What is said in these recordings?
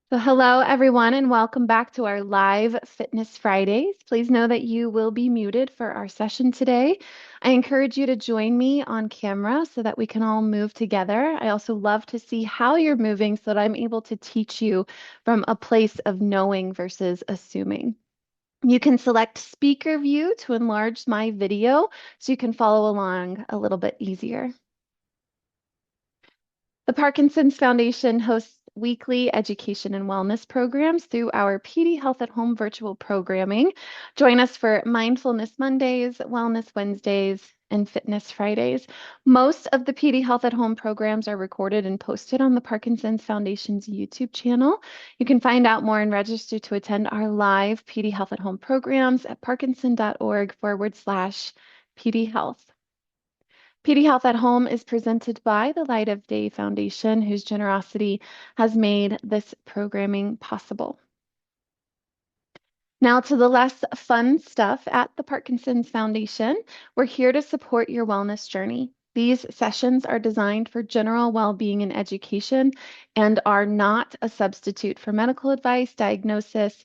So hello everyone and welcome back to our live Fitness Fridays. Please know that you will be muted for our session today. I encourage you to join me on camera so that we can all move together. I also love to see how you're moving so that I'm able to teach you from a place of knowing versus assuming. You can select speaker view to enlarge my video so you can follow along a little bit easier. The Parkinson's Foundation hosts weekly education and wellness programs through our PD Health at Home virtual programming. Join us for Mindfulness Mondays, Wellness Wednesdays, and Fitness Fridays. Most of the PD Health at Home programs are recorded and posted on the Parkinson's Foundation's YouTube channel. You can find out more and register to attend our live PD Health at Home programs at parkinson.org/PD Health. PD Health at Home is presented by the Light of Day Foundation, whose generosity has made this programming possible. Now to the less fun stuff at the Parkinson's Foundation. We're here to support your wellness journey. These sessions are designed for general well-being and education and are not a substitute for medical advice, diagnosis,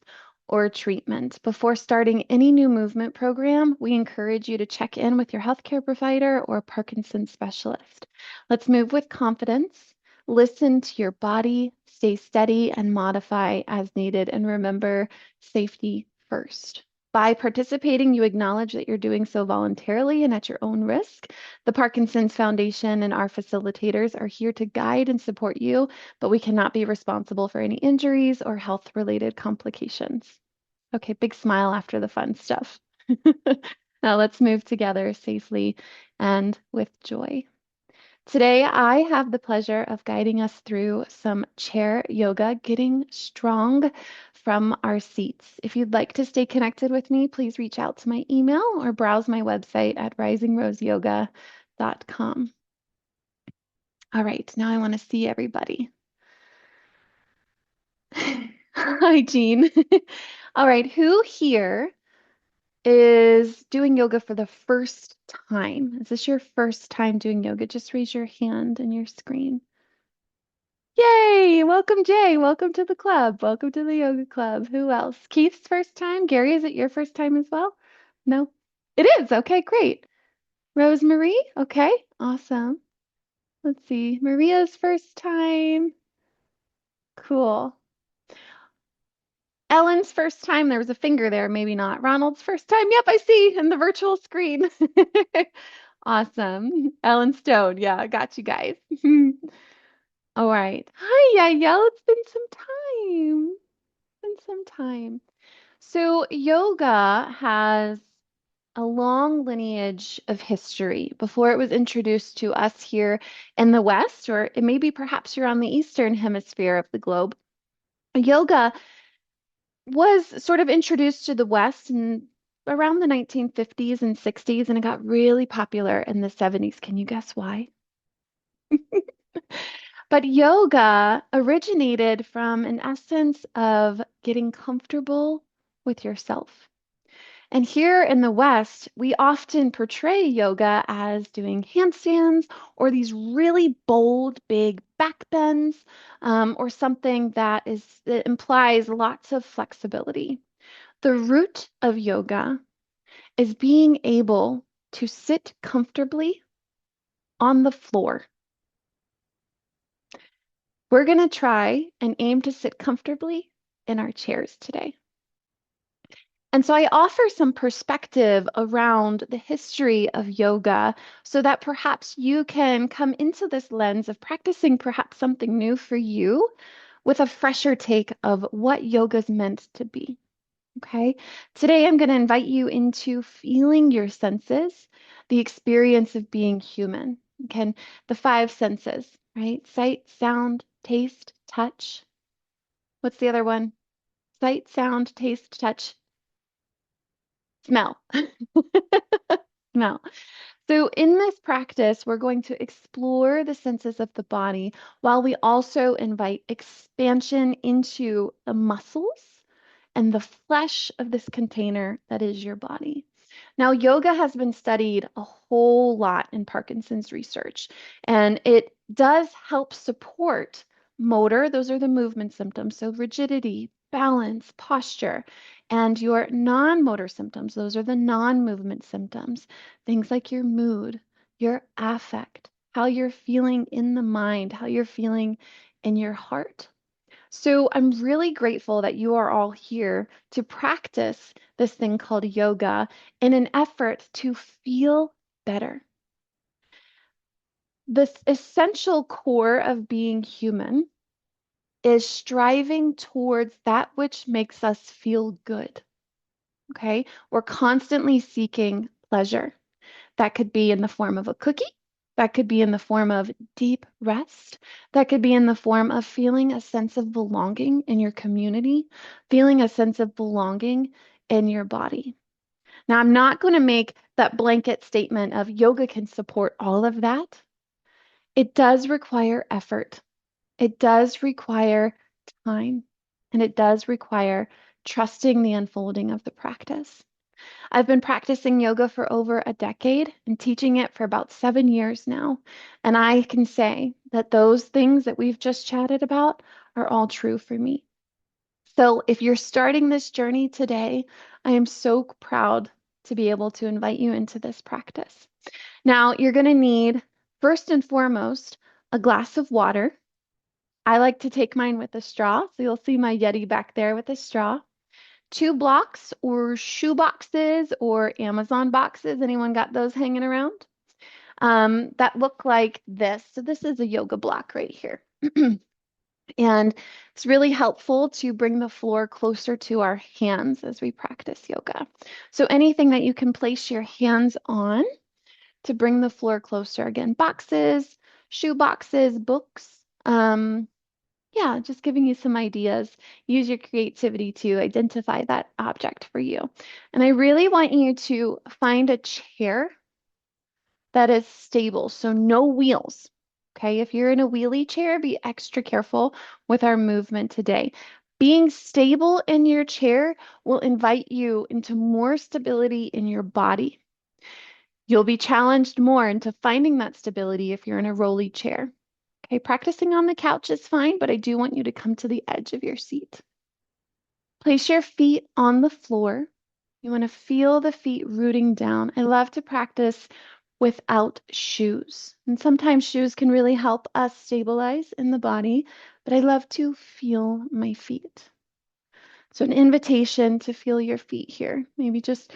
or treatment. Before starting any new movement program, we encourage you to check in with your healthcare provider or Parkinson's specialist. Let's move with confidence. Listen to your body, stay steady, and modify as needed. And remember, safety first. By participating, you acknowledge that you're doing so voluntarily and at your own risk. The Parkinson's Foundation and our facilitators are here to guide and support you, but we cannot be responsible for any injuries or health-related complications. Okay, big smile after the fun stuff. Now let's move together safely and with joy. Today, I have the pleasure of guiding us through some chair yoga, getting strong from our seats. If you'd like to stay connected with me, please reach out to my email or browse my website at risingroseyoga.com. All right, now I want to see everybody. Hi, Jean. All right, who here is doing yoga for the first time? Is this your first time doing yoga? Just raise your hand in your screen. Yay! Welcome, Jay. Welcome to the club. Welcome to the yoga club. Who else? Keith's first time. Gary, is it your first time as well? No? It is. Okay, great. Rosemary. Okay, awesome. Let's see. Maria's first time. Cool. Ellen's first time. There was a finger there, maybe not. Ronald's first time. Yep, I see in the virtual screen. Awesome. Ellen Stone. Yeah, I got you guys. All right. Hi, Yael. It's been some time. Been some time. So, yoga has a long lineage of history before it was introduced to us here in the West, or it maybe perhaps you're on the Eastern hemisphere of the globe. Yoga was sort of introduced to the West in around the 1950s and 60s, and it got really popular in the 70s. Can you guess why? But yoga originated from an essence of getting comfortable with yourself. And here in the West, we often portray yoga as doing handstands or these really bold, big back bends, or something that implies lots of flexibility. The root of yoga is being able to sit comfortably on the floor. We're going to try and aim to sit comfortably in our chairs today. And so I offer some perspective around the history of yoga so that perhaps you can come into this lens of practicing perhaps something new for you with a fresher take of what yoga's meant to be. Okay. Today I'm going to invite you into feeling your senses, the experience of being human. Again, the five senses, right? Sight, sound, taste, touch. What's the other one? Sight, sound, taste, touch, smell. Smell. So in this practice, we're going to explore the senses of the body while we also invite expansion into the muscles and the flesh of this container that is your body. Now, yoga has been studied a whole lot in Parkinson's research, and it does help support motor, those are the movement symptoms. So rigidity, balance, posture, and your non-motor symptoms, those are the non-movement symptoms. Things like your mood, your affect, how you're feeling in the mind, how you're feeling in your heart. So I'm really grateful that you are all here to practice this thing called yoga in an effort to feel better. The essential core of being human is striving towards that which makes us feel good. Okay? We're constantly seeking pleasure. That could be in the form of a cookie. That could be in the form of deep rest. That could be in the form of feeling a sense of belonging in your community, feeling a sense of belonging in your body. Now, I'm not going to make that blanket statement of yoga can support all of that. It does require effort. It does require time, and it does require trusting the unfolding of the practice. I've been practicing yoga for over a decade and teaching it for about 7 years now. And I can say that those things that we've just chatted about are all true for me. So if you're starting this journey today, I am so proud to be able to invite you into this practice. Now, you're going to need, first and foremost, a glass of water. I like to take mine with a straw, so you'll see my Yeti back there with a straw. 2 blocks or shoe boxes or Amazon boxes. Anyone got those hanging around? That look like this. So this is a yoga block right here. And it's really helpful to bring the floor closer to our hands as we practice yoga. So anything that you can place your hands on to bring the floor closer. Again, boxes, shoe boxes, books. Yeah, just giving you some ideas. Use your creativity to identify that object for you. And I really want you to find a chair that is stable, so no wheels. Okay, if you're in a wheelie chair, be extra careful with our movement today. Being stable in your chair will invite you into more stability in your body. You'll be challenged more into finding that stability if you're in a rolly chair. Okay, practicing on the couch is fine, but I do want you to come to the edge of your seat. Place your feet on the floor. You want to feel the feet rooting down. I love to practice without shoes. And sometimes shoes can really help us stabilize in the body, but I love to feel my feet. So an invitation to feel your feet here. Maybe just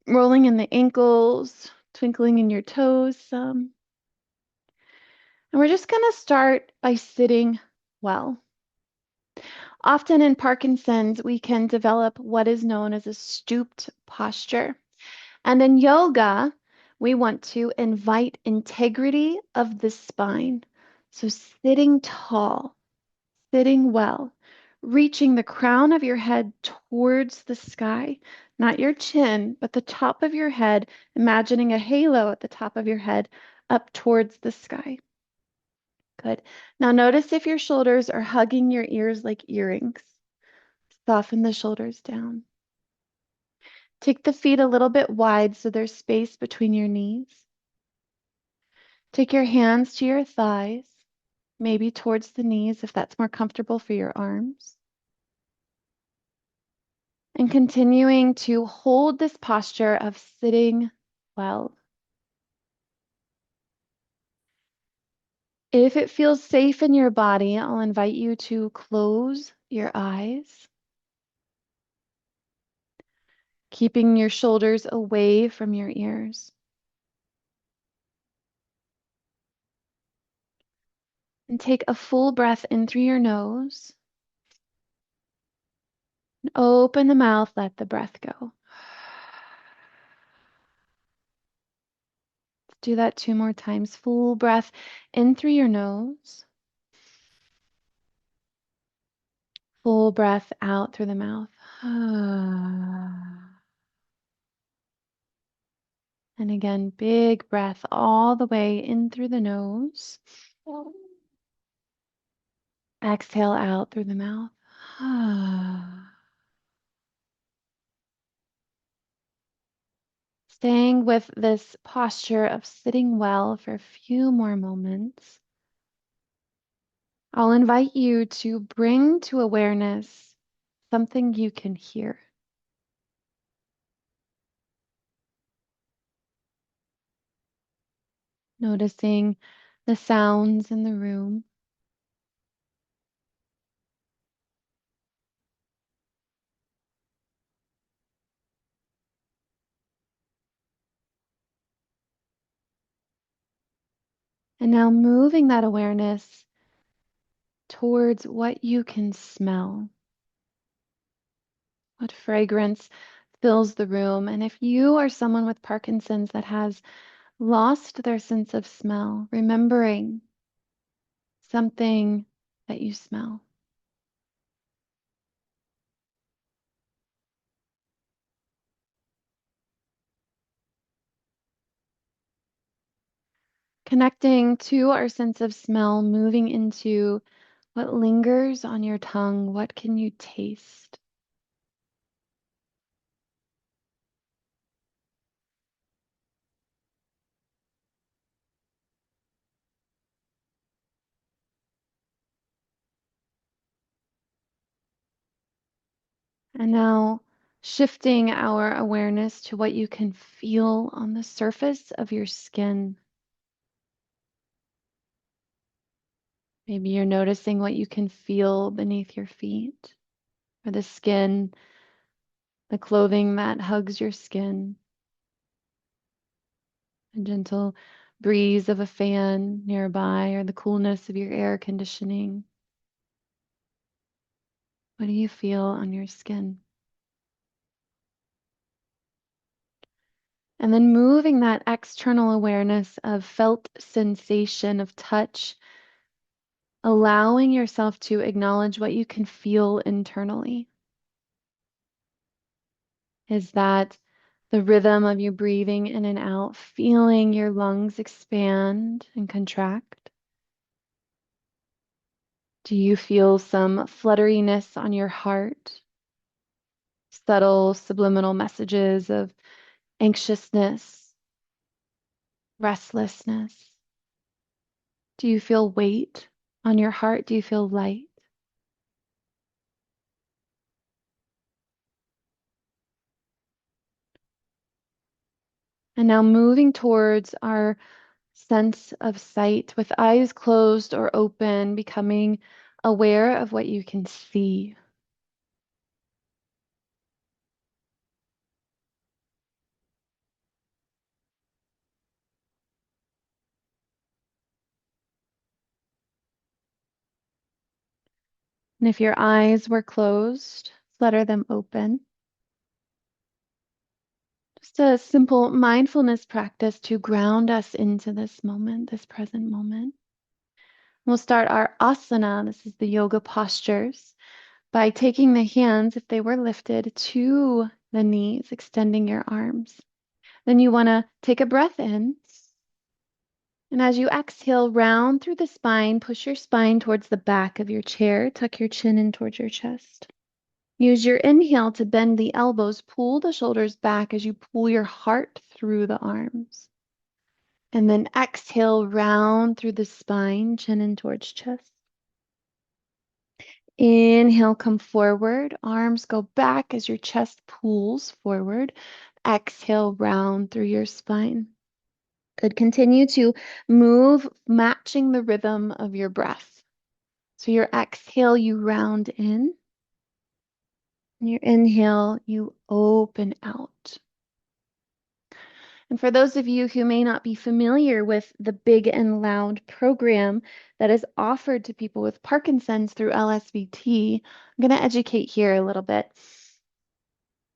rolling in the ankles, twinkling in your toes some. And we're just going to start by sitting well. Often in Parkinson's, we can develop what is known as a stooped posture. And in yoga, we want to invite integrity of the spine. So sitting tall, sitting well, reaching the crown of your head towards the sky, not your chin, but the top of your head, imagining a halo at the top of your head up towards the sky. Good. Now notice if your shoulders are hugging your ears like earrings. Soften the shoulders down. Take the feet a little bit wide so there's space between your knees. Take your hands to your thighs, maybe towards the knees if that's more comfortable for your arms. And continuing to hold this posture of sitting well. If it feels safe in your body, I'll invite you to close your eyes, keeping your shoulders away from your ears. And take a full breath in through your nose. And open the mouth, let the breath go. Let's do that 2 more times. Full breath in through your nose. Full breath out through the mouth. And again, big breath all the way in through the nose. Exhale out through the mouth. Staying with this posture of sitting well for a few more moments. I'll invite you to bring to awareness something you can hear. Noticing the sounds in the room. And now moving that awareness towards what you can smell. What fragrance fills the room? And if you are someone with Parkinson's that has lost their sense of smell, remembering something that you smell. Connecting to our sense of smell, moving into what lingers on your tongue. What can you taste? And now shifting our awareness to what you can feel on the surface of your skin. Maybe you're noticing what you can feel beneath your feet, or the skin, the clothing that hugs your skin, a gentle breeze of a fan nearby, or the coolness of your air conditioning. What do you feel on your skin? And then moving that external awareness of felt sensation of touch, allowing yourself to acknowledge what you can feel internally. Is that the rhythm of you breathing in and out, feeling your lungs expand and contract? Do you feel some flutteriness on your heart? Subtle subliminal messages of anxiousness, restlessness? Do you feel weight on your heart? Do you feel light? And now moving towards our sense of sight with eyes closed or open, becoming aware of what you can see. And if your eyes were closed, flutter them open. Just a simple mindfulness practice to ground us into this moment, this present moment. We'll start our asana. This is the yoga postures by taking the hands, if they were lifted, to the knees, extending your arms. Then you want to take a breath in. And as you exhale, round through the spine, push your spine towards the back of your chair, tuck your chin in towards your chest. Use your inhale to bend the elbows, pull the shoulders back as you pull your heart through the arms. And then exhale, round through the spine, chin in towards chest. Inhale, come forward, arms go back as your chest pulls forward. Exhale, round through your spine. Good. Continue to move, matching the rhythm of your breath. So your exhale, you round in. And your inhale, you open out. And for those of you who may not be familiar with the Big and Loud program that is offered to people with Parkinson's through LSVT, I'm going to educate here a little bit.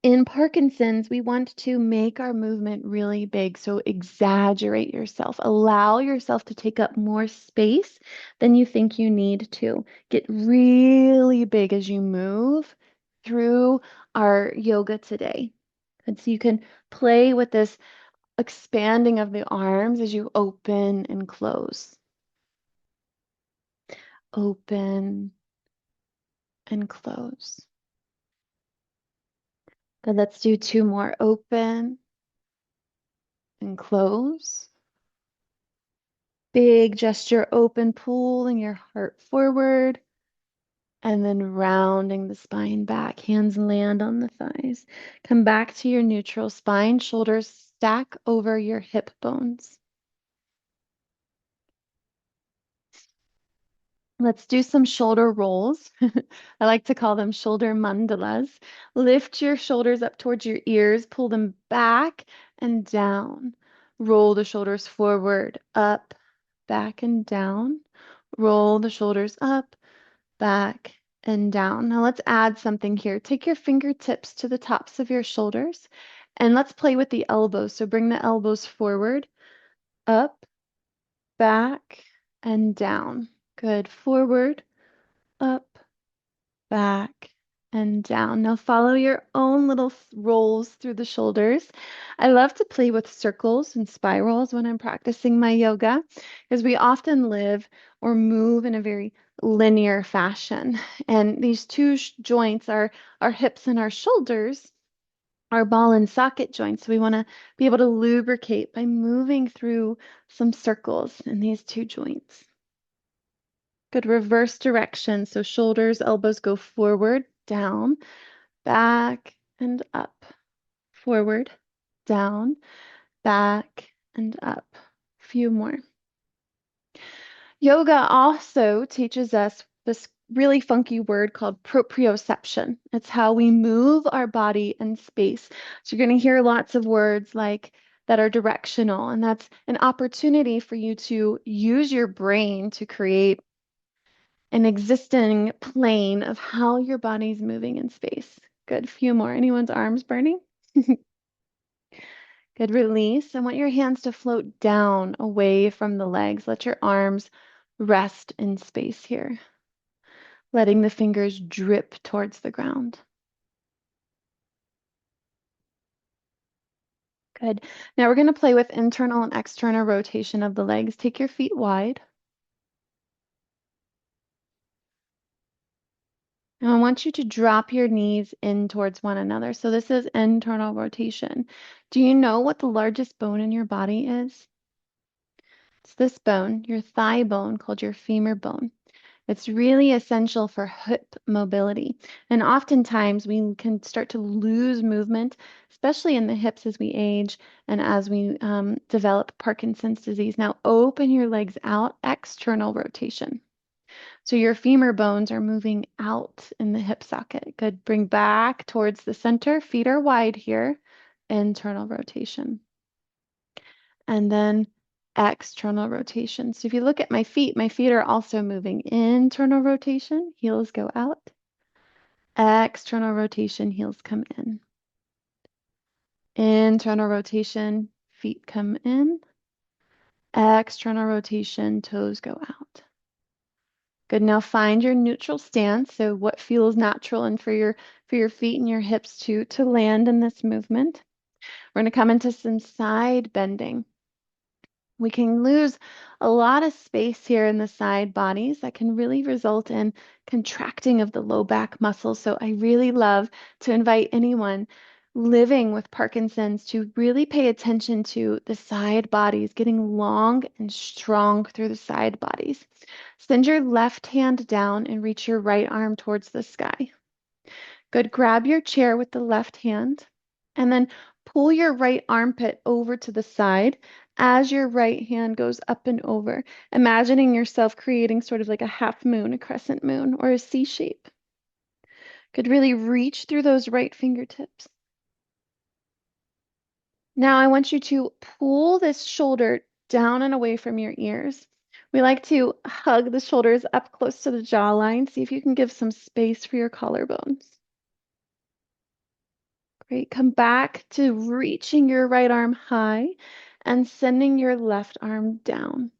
In Parkinson's, we want to make our movement really big. So exaggerate yourself. Allow yourself to take up more space than you think you need to. Get really big as you move through our yoga today. And so you can play with this expanding of the arms as you open and close. Open and close. Good, let's do two more. Open and close. big gesture, open, pulling your heart forward, and then rounding the spine back. Hands land on the thighs. Come back to your neutral spine, shoulders stack over your hip bones. Let's do some shoulder rolls. I like to call them shoulder mandalas. Lift your shoulders up towards your ears, pull them back and down. Roll the shoulders forward, up, back, and down. Roll the shoulders up, back, and down. Now let's add something here. Take your fingertips to the tops of your shoulders and let's play with the elbows. So bring the elbows forward, up, back, and down. Good. Forward, up, back, and down. Now follow your own little rolls through the shoulders. I love to play with circles and spirals when I'm practicing my yoga because we often live or move in a very linear fashion. And these two joints are our hips and our shoulders. Our ball and socket joints. So we want to be able to lubricate by moving through some circles in these two joints. Good reverse direction. So shoulders, elbows go forward, down, back, and up. Forward, down, back, and up. A few more. Yoga also teaches us this really funky word called proprioception. It's how we move our body in space. So you're going to hear lots of words like that are directional, and that's an opportunity for you to use your brain to create an existing plane of how your body's moving in space. Good. Few more. Anyone's arms burning? Good. Release. I want your hands to float down away from the legs. Let your arms rest in space here, letting the fingers drip towards the ground. Good. Now we're going to play with internal and external rotation of the legs. Take your feet wide. And I want you to drop your knees in towards one another. So this is internal rotation. Do you know what the largest bone in your body is? It's this bone, your thigh bone, called your femur bone. It's really essential for hip mobility. And oftentimes we can start to lose movement, especially in the hips as we age and as we develop Parkinson's disease. Now open your legs out, external rotation. So your femur bones are moving out in the hip socket. Good. Bring back towards the center. Feet are wide here. Internal rotation. And then external rotation. So if you look at my feet are also moving. Internal rotation, heels go out. External rotation, heels come in. Internal rotation, feet come in. External rotation, toes go out. Good. Now find your neutral stance. So what feels natural and for your feet and your hips to land in this movement. We're going to come into some side bending. We can lose a lot of space here in the side bodies that can really result in contracting of the low back muscles. So I really love to invite anyone living with Parkinson's to really pay attention to the side bodies, getting long and strong through the side bodies. Send your left hand down and reach your right arm towards the sky. Good. Grab your chair with the left hand and then pull your right armpit over to the side as your right hand goes up and over, imagining yourself creating sort of like a half moon, a crescent moon, or a C shape. Could really reach through those right fingertips. Now I want you to pull this shoulder down and away from your ears. We like to hug the shoulders up close to the jawline. See if you can give some space for your collarbones. Great. Come back to reaching your right arm high and sending your left arm down.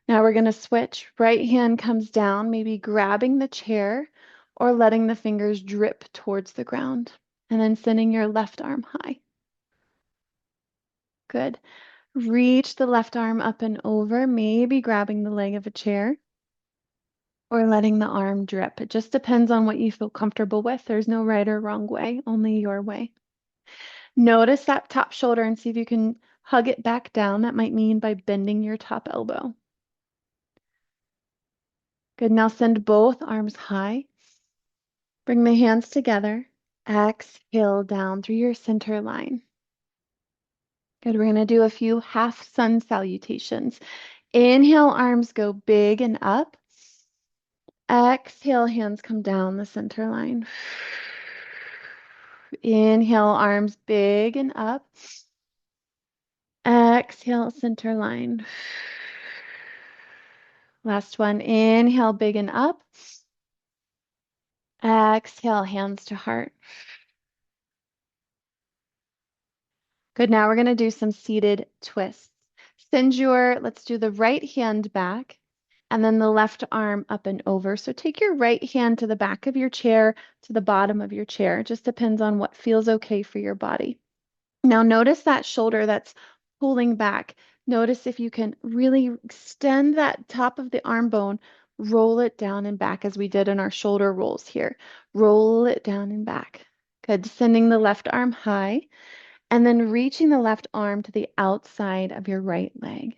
Now we're going to switch. Right hand comes down, maybe grabbing the chair or letting the fingers drip towards the ground. And then sending your left arm high. Good. Reach the left arm up and over, maybe grabbing the leg of a chair or letting the arm drip. It just depends on what you feel comfortable with. There's no right or wrong way, only your way. Notice that top shoulder and see if you can hug it back down. That might mean by bending your top elbow. Good. Now send both arms high. Bring the hands together. Exhale down through your center line. Good. We're going to do a few half sun salutations. Inhale, arms go big and up. Exhale, hands come down the center line. Inhale, arms big and up. Exhale, center line. Last one. Inhale, big and up. Exhale, hands to heart. Good. Now we're going to do some seated twists. Let's do the right hand back and then the left arm up and over. So take your right hand to the back of your chair, to the bottom of your chair. It just depends on what feels okay for your body. Now notice that shoulder that's pulling back. Notice if you can really extend that top of the arm bone, roll it down and back as we did in our shoulder rolls here. Roll it down and back. Good. Sending the left arm high and then reaching the left arm to the outside of your right leg.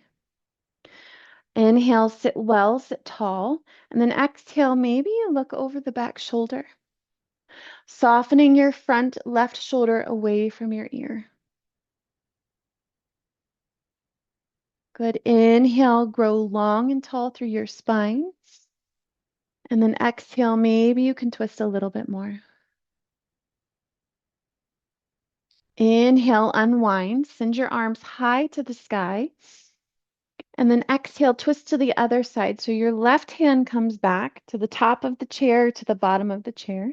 Inhale, sit well, sit tall, and then exhale, maybe you look over the back shoulder. Softening your front left shoulder away from your ear. Good. Inhale, grow long and tall through your spine. And then exhale, maybe you can twist a little bit more. Inhale, unwind. Send your arms high to the sky. And then exhale, twist to the other side. So your left hand comes back to the top of the chair, to the bottom of the chair.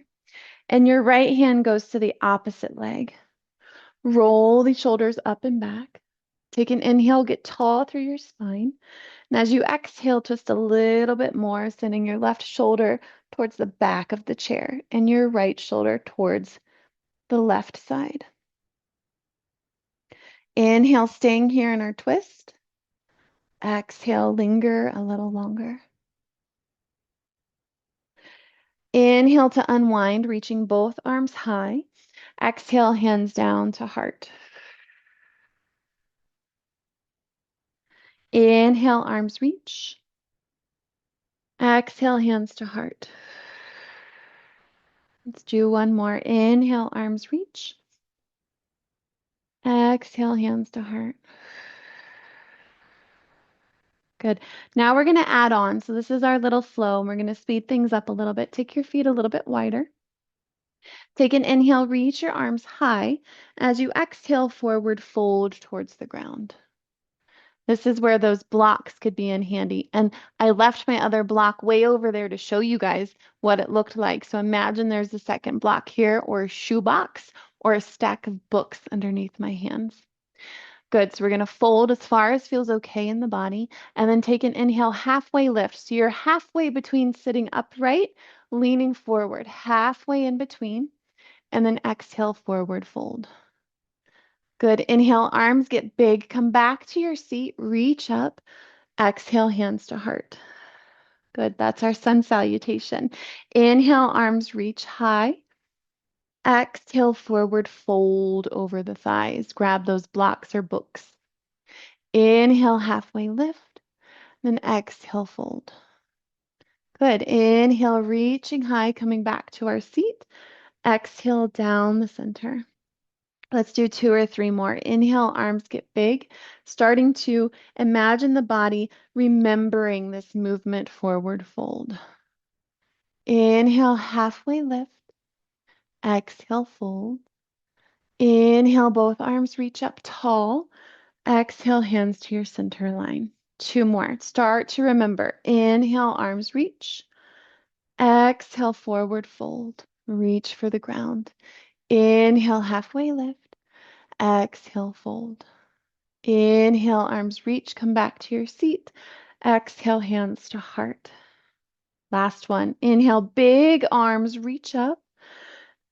And your right hand goes to the opposite leg. Roll the shoulders up and back. Take an inhale, get tall through your spine. And as you exhale, twist a little bit more, sending your left shoulder towards the back of the chair and your right shoulder towards the left side. Inhale, staying here in our twist. Exhale, linger a little longer. Inhale to unwind, reaching both arms high. Exhale, hands down to heart. Inhale, arms reach. Exhale, hands to heart. Let's do one more. Inhale, arms reach. Exhale, hands to heart. Good. Now we're going to add on. So this is our little flow, and we're going to speed things up a little bit. Take your feet a little bit wider. Take an inhale, reach your arms high. As you exhale, forward fold towards the ground. This is where those blocks could be in handy. And I left my other block way over there to show you guys what it looked like. So imagine there's a second block here, or a shoe box, or a stack of books underneath my hands. Good. So we're going to fold as far as feels okay in the body, and then take an inhale, halfway lift. So you're halfway between sitting upright, leaning forward, halfway in between, and then exhale, forward fold. Good. Inhale, arms get big. Come back to your seat, reach up. Exhale, hands to heart. Good. That's our sun salutation. Inhale, arms reach high. Exhale, forward fold over the thighs. Grab those blocks or books. Inhale, halfway lift. Then exhale, fold. Good. Inhale, reaching high, coming back to our seat. Exhale, down the center. Let's do 2 or 3 more. Inhale, arms get big, starting to imagine the body remembering this movement, forward fold. Inhale, halfway lift. Exhale, fold. Inhale, both arms reach up tall. Exhale, hands to your center line. 2 more. Start to remember. Inhale, arms reach. Exhale, forward fold. Reach for the ground. Inhale, halfway lift. Exhale, fold. Inhale, arms reach. Come back to your seat. Exhale, hands to heart. Last one. Inhale, big arms reach up.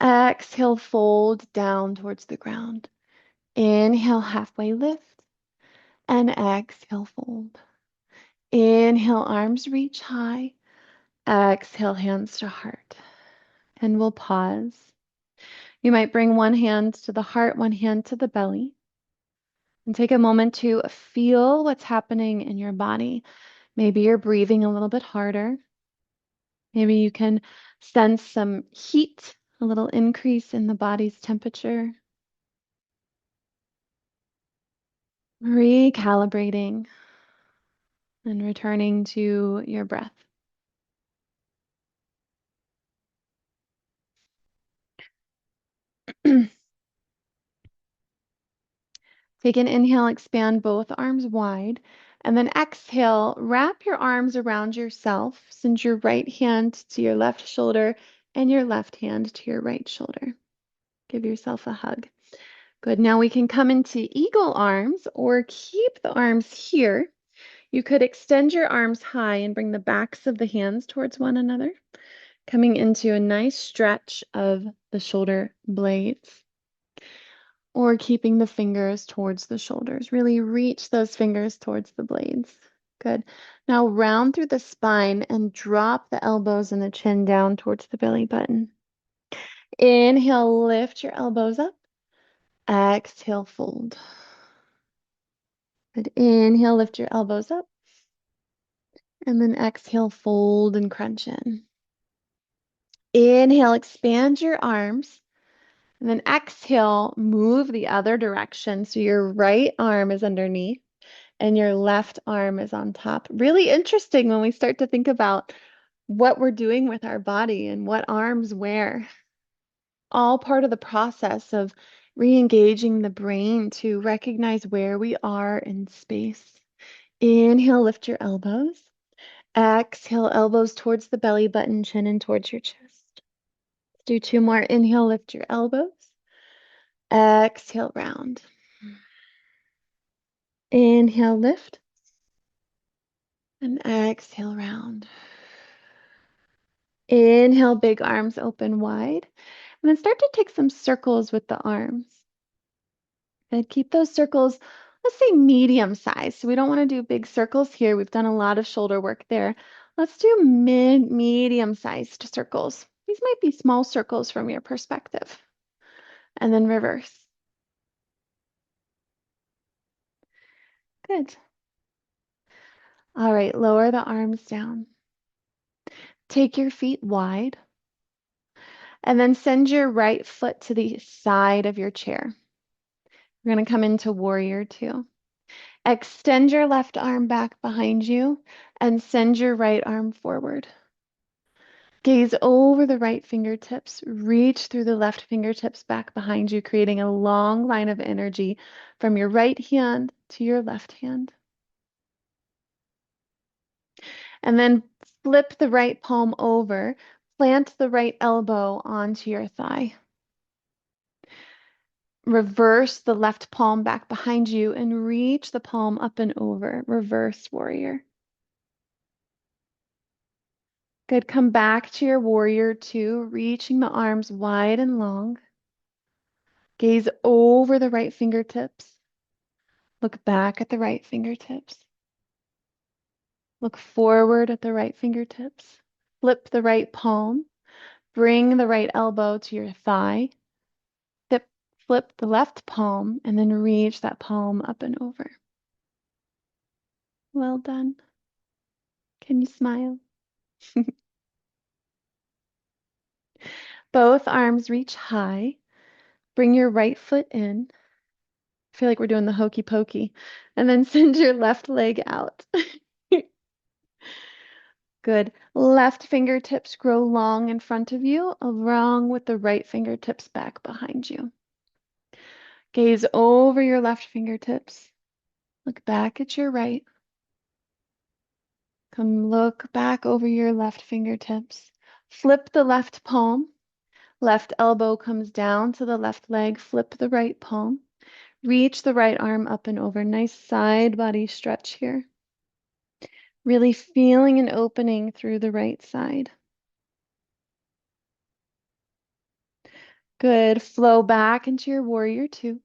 Exhale, fold down towards the ground. Inhale, halfway lift. And exhale, fold. Inhale, arms reach high. Exhale, hands to heart. And we'll pause. You might bring one hand to the heart, one hand to the belly. And take a moment to feel what's happening in your body. Maybe you're breathing a little bit harder. Maybe you can sense some heat, a little increase in the body's temperature. Recalibrating and returning to your breath. Take an inhale, expand both arms wide, and then exhale, wrap your arms around yourself. Send your right hand to your left shoulder and your left hand to your right shoulder. Give yourself a hug. Good. Now we can come into eagle arms or keep the arms here. You could extend your arms high and bring the backs of the hands towards one another, coming into a nice stretch of the shoulder blades. Or keeping the fingers towards the shoulders. Really reach those fingers towards the blades. Good. Now round through the spine and drop the elbows and the chin down towards the belly button. Inhale, lift your elbows up. Exhale, fold. Good. Inhale, lift your elbows up. And then exhale, fold and crunch in. Inhale, expand your arms. And then exhale, move the other direction. So your right arm is underneath and your left arm is on top. Really interesting when we start to think about what we're doing with our body and what arms where. All part of the process of re-engaging the brain to recognize where we are in space. Inhale, lift your elbows. Exhale, elbows towards the belly button, chin in towards your chest. Do two more. Inhale, lift your elbows. Exhale, round. Inhale, lift. And exhale, round. Inhale, big arms open wide. And then start to take some circles with the arms. And keep those circles, let's say medium size. So we don't want to do big circles here. We've done a lot of shoulder work there. Let's do medium sized circles. These might be small circles from your perspective. And then reverse. Good. All right, lower the arms down. Take your feet wide. And then send your right foot to the side of your chair. We're going to come into warrior two. Extend your left arm back behind you and send your right arm forward. Gaze over the right fingertips. Reach through the left fingertips back behind you, creating a long line of energy from your right hand to your left hand. And then flip the right palm over. Plant the right elbow onto your thigh. Reverse the left palm back behind you and reach the palm up and over. Reverse warrior. Good. Come back to your warrior two, reaching the arms wide and long. Gaze over the right fingertips. Look back at the right fingertips. Look forward at the right fingertips. Flip the right palm. Bring the right elbow to your thigh. Flip the left palm and then reach that palm up and over. Well done. Can you smile? Both arms reach high. Bring your right foot in. I feel like we're doing the hokey pokey. And then send your left leg out. Good. Left fingertips grow long in front of you, along with the right fingertips back behind you. Gaze over your left fingertips. Look back at your right. Come look back over your left fingertips. Flip the left palm. Left elbow comes down to the left leg. Flip the right palm. Reach the right arm up and over. Nice side body stretch here. Really feeling an opening through the right side. Good. Flow back into your warrior two.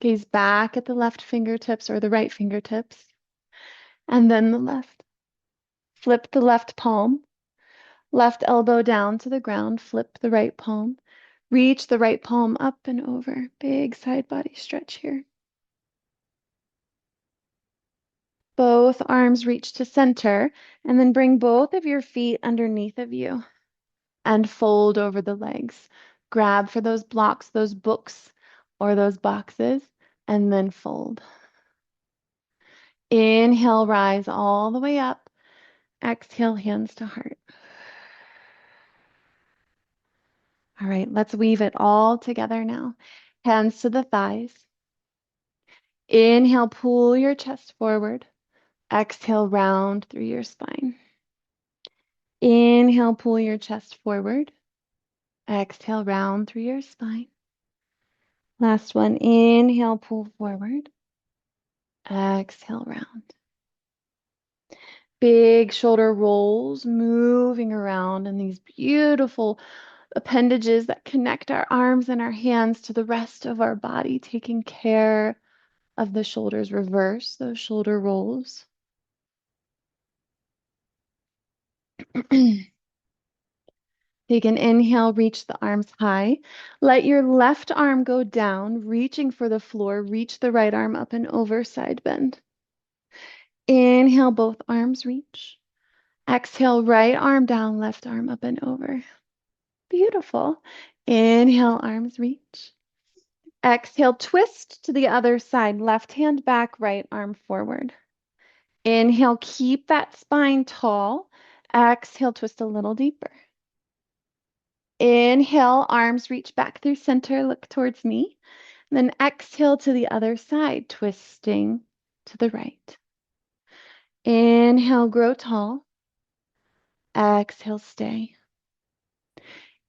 Gaze back at the left fingertips or the right fingertips. And then the left. Flip the left palm. Left elbow down to the ground. Flip the right palm. Reach the right palm up and over. Big side body stretch here. Both arms reach to center, and then bring both of your feet underneath of you and fold over the legs. Grab for those blocks, those books, or those boxes, and then fold. Inhale, rise all the way up. Exhale, hands to heart. All right, let's weave it all together now. Hands to the thighs. Inhale, pull your chest forward. Exhale, round through your spine. Inhale, pull your chest forward. Exhale, round through your spine. Last one. Inhale, pull forward. Exhale, round. Big shoulder rolls moving around in these beautiful appendages that connect our arms and our hands to the rest of our body, taking care of the shoulders. Reverse those shoulder rolls. Take an inhale, reach the arms high. Let your left arm go down, reaching for the floor. Reach the right arm up and over, side bend. Inhale, both arms reach. Exhale, right arm down, left arm up and over. Beautiful. Inhale, arms reach. Exhale, twist to the other side. Left hand back, right arm forward. Inhale, keep that spine tall. Exhale, twist a little deeper. Inhale, arms reach back through center, look towards me. Then exhale to the other side, twisting to the right. Inhale, grow tall. Exhale, stay.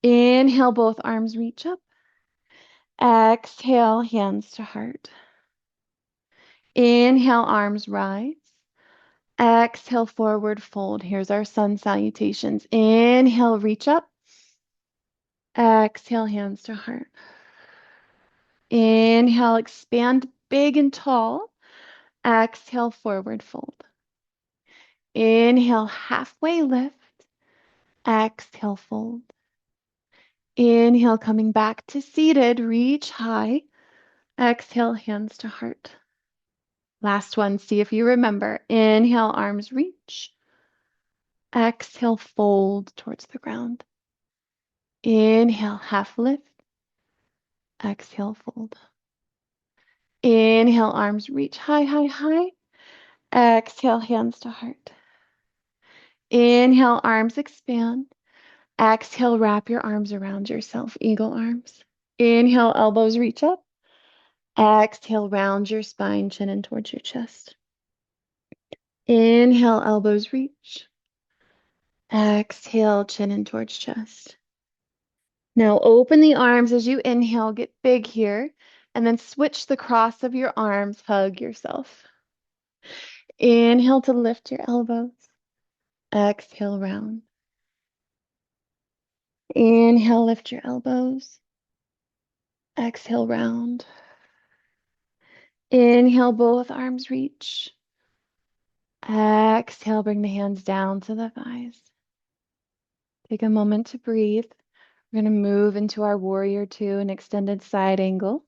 Inhale, both arms reach up. Exhale, hands to heart. Inhale, arms rise. Exhale, forward fold. Here's our sun salutations. Inhale, reach up. Exhale, hands to heart. Inhale, expand big and tall. Exhale, forward fold. Inhale, halfway lift. Exhale, fold. Inhale, coming back to seated, reach high. Exhale, hands to heart. Last one, see if you remember. Inhale, arms reach. Exhale, fold towards the ground. Inhale, half lift. Exhale, fold. Inhale, arms reach high, high, high. Exhale, hands to heart. Inhale, arms expand. Exhale, wrap your arms around yourself, eagle arms. Inhale, elbows reach up. Exhale, round your spine, chin in towards your chest. Inhale, elbows reach. Exhale, chin in towards chest. Now open the arms as you inhale, get big here, and then switch the cross of your arms, hug yourself. Inhale to lift your elbows. Exhale, round. Inhale, lift your elbows. Exhale, round. Inhale, both arms reach. Exhale, bring the hands down to the thighs. Take a moment to breathe. We're going to move into our warrior two, an extended side angle.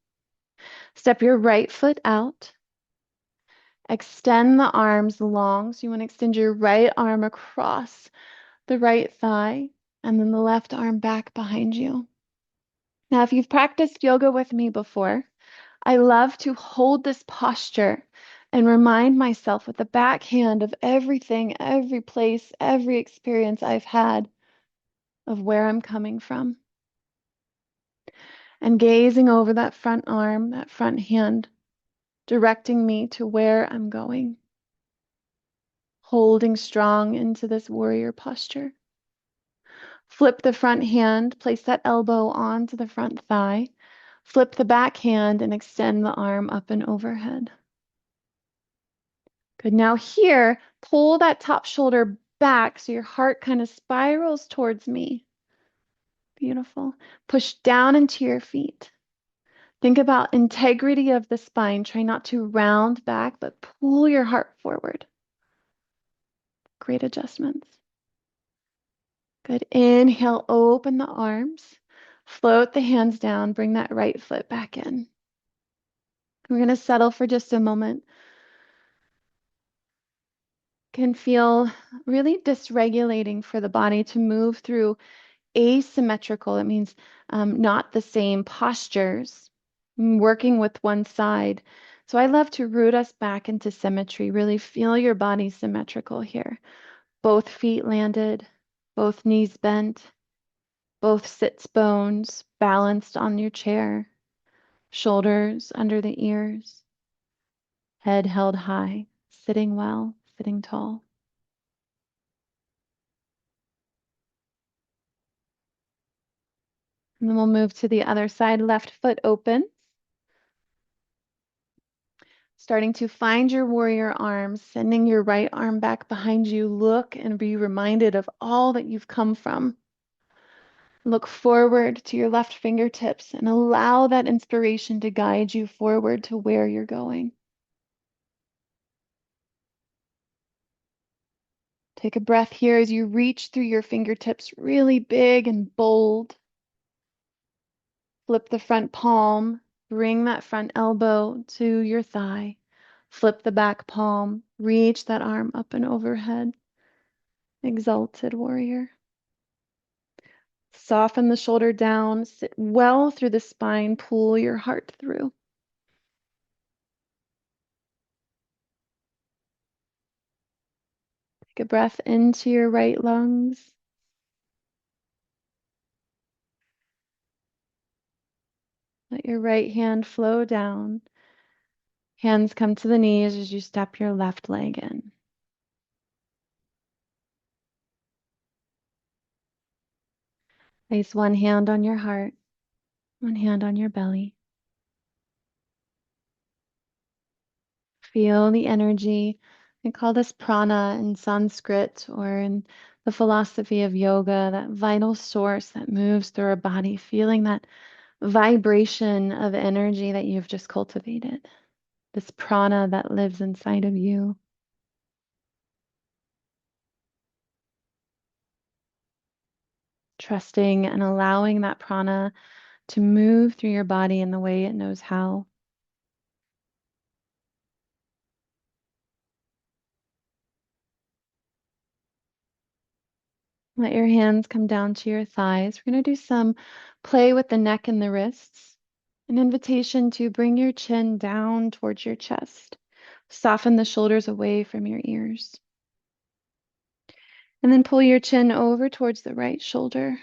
Step your right foot out. Extend the arms long. So you want to extend your right arm across the right thigh and then the left arm back behind you. Now, if you've practiced yoga with me before, I love to hold this posture and remind myself with the back hand of everything, every place, every experience I've had of where I'm coming from. And gazing over that front arm, that front hand, directing me to where I'm going. Holding strong into this warrior posture. Flip the front hand, place that elbow onto the front thigh. Flip the back hand and extend the arm up and overhead. Good. Now here, pull that top shoulder back so your heart kind of spirals towards me. Beautiful. Push down into your feet. Think about integrity of the spine. Try not to round back, but pull your heart forward. Great adjustments. Good. Inhale, open the arms. Float the hands down, bring that right foot back in. We're going to settle for just a moment. Can feel really dysregulating for the body to move through asymmetrical. It means not the same postures, working with one side. So I love to root us back into symmetry. Really feel your body symmetrical here. Both feet landed, both knees bent, both sits bones balanced on your chair, shoulders under the ears, head held high, sitting well, sitting tall. And then we'll move to the other side, left foot open. Starting to find your warrior arms, sending your right arm back behind you. Look and be reminded of all that you've come from. Look forward to your left fingertips and allow that inspiration to guide you forward to where you're going. Take a breath here as you reach through your fingertips really big and bold. Flip the front palm, bring that front elbow to your thigh. Flip the back palm, reach that arm up and overhead. Exalted warrior. Soften the shoulder down, sit well through the spine, pull your heart through. Take a breath into your right lungs. Let your right hand flow down. Hands come to the knees as you step your left leg in. Place one hand on your heart, one hand on your belly. Feel the energy. We call this prana in Sanskrit or in the philosophy of yoga, that vital source that moves through our body, feeling that vibration of energy that you've just cultivated, this prana that lives inside of you. Trusting and allowing that prana to move through your body in the way it knows how. Let your hands come down to your thighs. We're going to do some play with the neck and the wrists. An invitation to bring your chin down towards your chest. Soften the shoulders away from your ears. And then pull your chin over towards the right shoulder.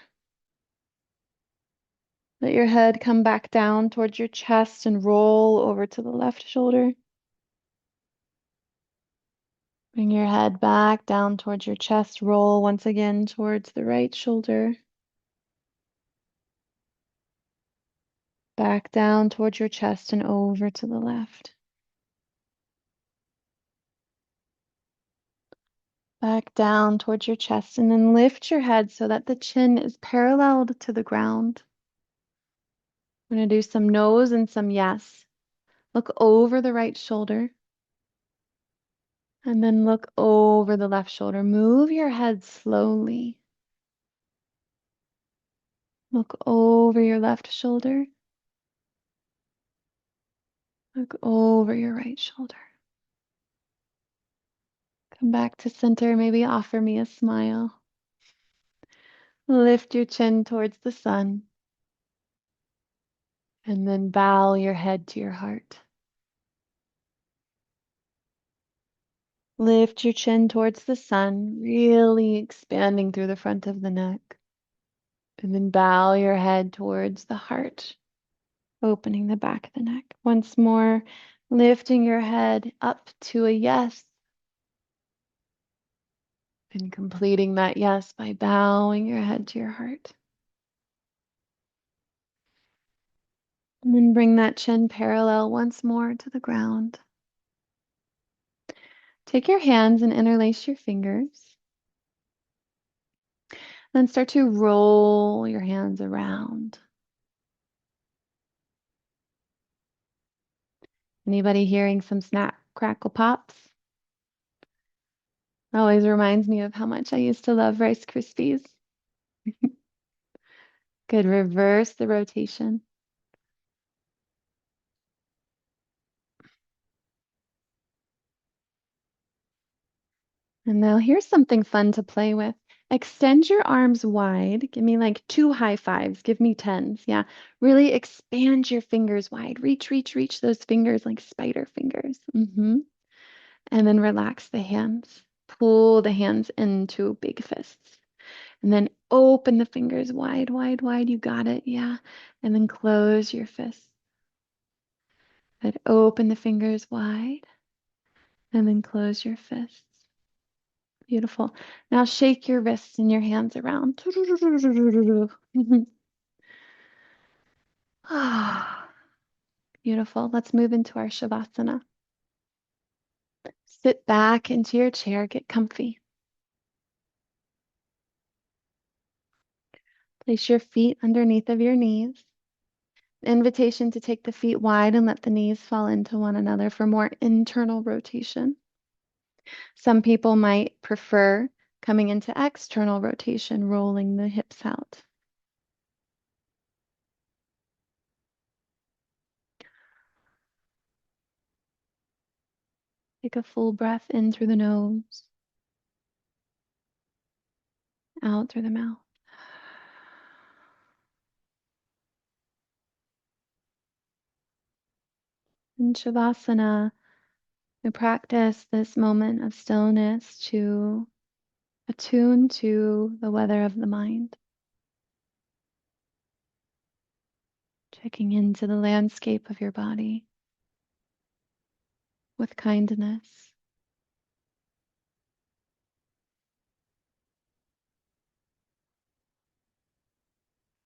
Let your head come back down towards your chest and roll over to the left shoulder. Bring your head back down towards your chest. Roll once again towards the right shoulder. Back down towards your chest and over to the left. Back down towards your chest and then lift your head so that the chin is paralleled to the ground. We're going to do some nose and some yes. Look over the right shoulder and then look over the left shoulder. Move your head slowly. Look over your left shoulder. Look over your right shoulder. Come back to center. Maybe offer me a smile. Lift your chin towards the sun. And then bow your head to your heart. Lift your chin towards the sun, really expanding through the front of the neck. And then bow your head towards the heart, opening the back of the neck. Once more, lifting your head up to a yes. And completing that yes by bowing your head to your heart. And then bring that chin parallel once more to the ground. Take your hands and interlace your fingers. Then start to roll your hands around. Anybody hearing some snap, crackle, pops? Always reminds me of how much I used to love Rice Krispies. Good. Reverse the rotation. And now here's something fun to play with. Extend your arms wide. Give me like 2 high 5s. Give me 10s. Yeah. Really expand your fingers wide. Reach, reach, reach those fingers like spider fingers. And then relax the hands. Pull the hands into big fists. And then open the fingers wide, wide, wide. You got it. Yeah. And then close your fists. But open the fingers wide. And then close your fists. Beautiful. Now shake your wrists and your hands around. Beautiful. Let's move into our Shavasana. Sit back into your chair, get comfy. Place your feet underneath of your knees. Invitation to take the feet wide and let the knees fall into one another for more internal rotation. Some people might prefer coming into external rotation, rolling the hips out. Take a full breath in through the nose, out through the mouth. In Shavasana, we practice this moment of stillness to attune to the weather of the mind, checking into the landscape of your body with kindness.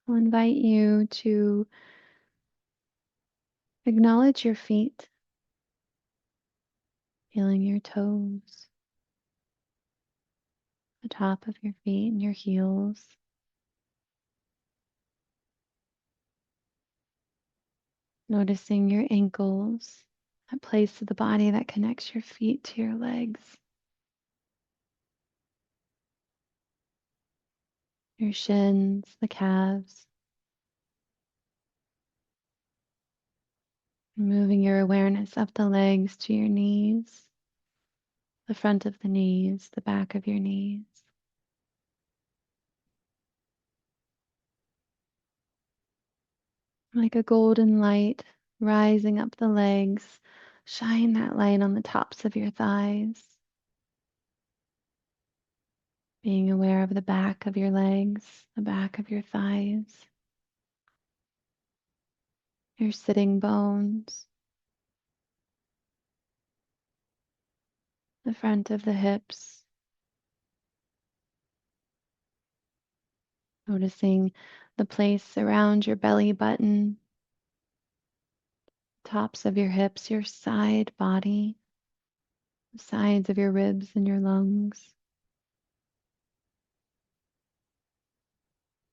I'll invite you to acknowledge your feet, feeling your toes, the top of your feet and your heels. Noticing your ankles, that place of the body that connects your feet to your legs. Your shins, the calves. Moving your awareness up the legs to your knees, the front of the knees, the back of your knees. Like a golden light rising up the legs, shine that light on the tops of your thighs. Being aware of the back of your legs, the back of your thighs, your sitting bones, the front of the hips. Noticing the place around your belly button, tops of your hips, your side body, the sides of your ribs and your lungs,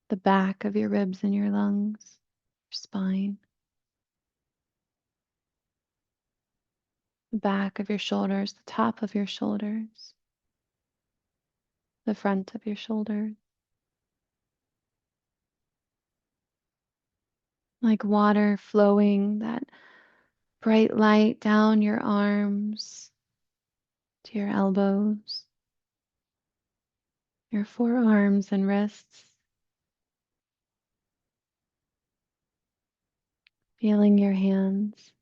the back of your ribs and your lungs, your spine, the back of your shoulders, the top of your shoulders, the front of your shoulders. Like water flowing, that bright light down your arms to your elbows, your forearms and wrists. Feeling your hands.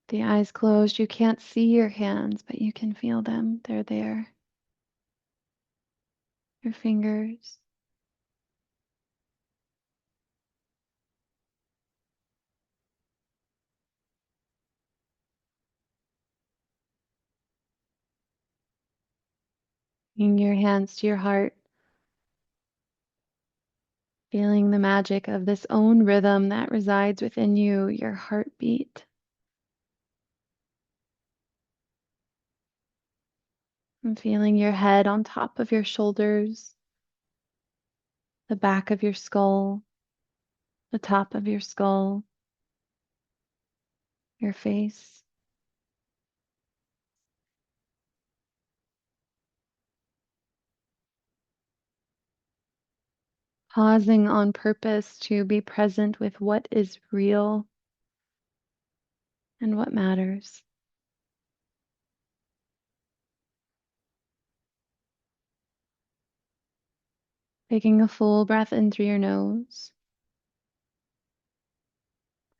The eyes closed, you can't see your hands, but you can feel them. They're there. Your fingers. Bringing your hands to your heart. Feeling the magic of this own rhythm that resides within you, your heartbeat. And feeling your head on top of your shoulders, the back of your skull, the top of your skull, your face. pausing on purpose to be present with what is real and what matters. Taking a full breath in through your nose.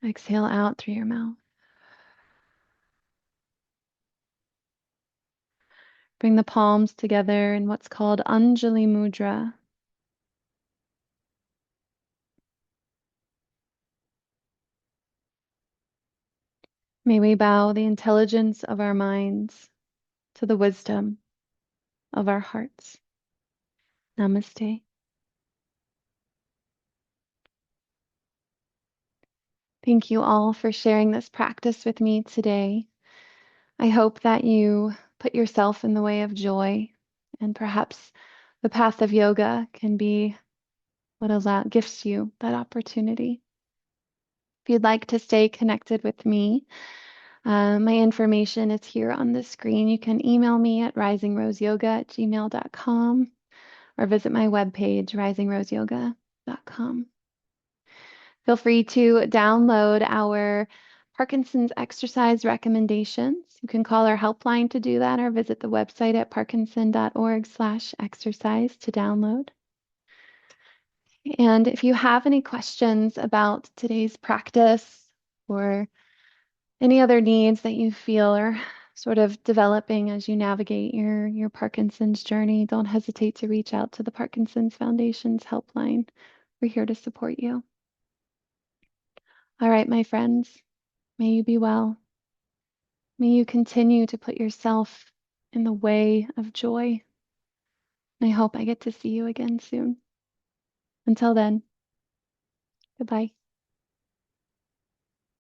Exhale out through your mouth. Bring the palms together in what's called Anjali Mudra. May we bow the intelligence of our minds to the wisdom of our hearts. Namaste. Thank you all for sharing this practice with me today. I hope that you put yourself in the way of joy, and perhaps the path of yoga can be what gifts you that opportunity. If you'd like to stay connected with me, my information is here on the screen. You can email me at risingroseyoga@gmail.com or visit my webpage, risingroseyoga.com. Feel free to download our Parkinson's exercise recommendations. You can call our helpline to do that or visit the website at parkinson.org/exercise to download. And if you have any questions about today's practice or any other needs that you feel are sort of developing as you navigate your Parkinson's journey, don't hesitate to reach out to the Parkinson's Foundation's helpline. We're here to support you. All right, my friends, may you be well. May you continue to put yourself in the way of joy. I hope I get to see you again soon. Until then, goodbye.